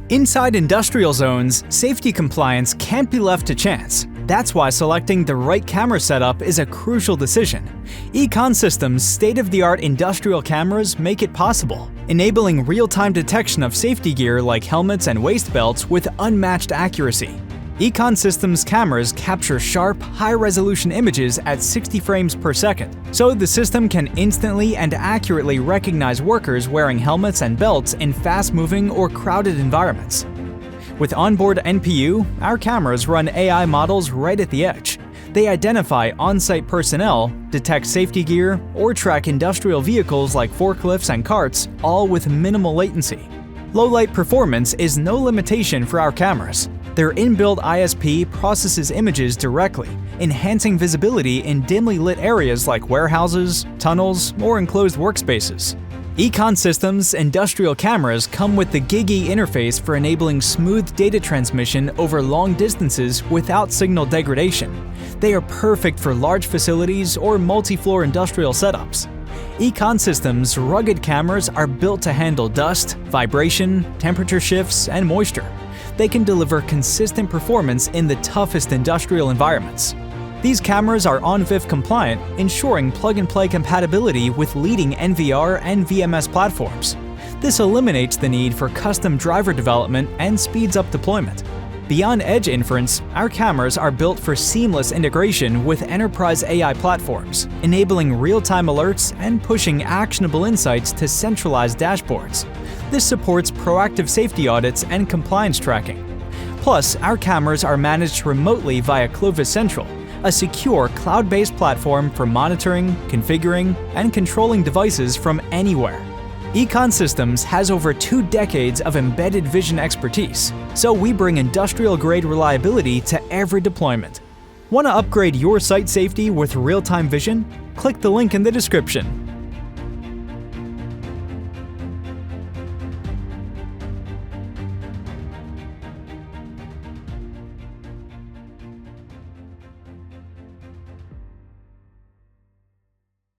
Inside industrial zones, safety compliance can't be left to chance. That's why selecting the right camera setup is a crucial decision. Econ Systems' state-of-the-art industrial cameras make it possible, enabling real-time detection of safety gear like helmets and waist belts with unmatched accuracy. Econ Systems cameras capture sharp, high-resolution images at 60 frames per second, so the system can instantly and accurately recognize workers wearing helmets and belts in fast-moving or crowded environments. With onboard NPU, our cameras run AI models right at the edge. They identify on-site personnel, detect safety gear, or track industrial vehicles like forklifts and carts, all with minimal latency. Low-light performance is no limitation for our cameras. Their inbuilt ISP processes images directly, enhancing visibility in dimly lit areas like warehouses, tunnels, or enclosed workspaces. Econ Systems' industrial cameras come with the GigE interface for enabling smooth data transmission over long distances without signal degradation. They are perfect for large facilities or multi-floor industrial setups. Econ Systems' rugged cameras are built to handle dust, vibration, temperature shifts, and moisture. They can deliver consistent performance in the toughest industrial environments. These cameras are ONVIF compliant, ensuring plug-and-play compatibility with leading NVR and VMS platforms. This eliminates the need for custom driver development and speeds up deployment. Beyond edge inference, our cameras are built for seamless integration with enterprise AI platforms, enabling real-time alerts and pushing actionable insights to centralized dashboards. This supports proactive safety audits and compliance tracking. Plus, our cameras are managed remotely via CloVis Central, a secure cloud-based platform for monitoring, configuring, and controlling devices from anywhere. Econ Systems has over 2 decades of embedded vision expertise, so we bring industrial-grade reliability to every deployment. Want to upgrade your site safety with real-time vision? Click the link in the description.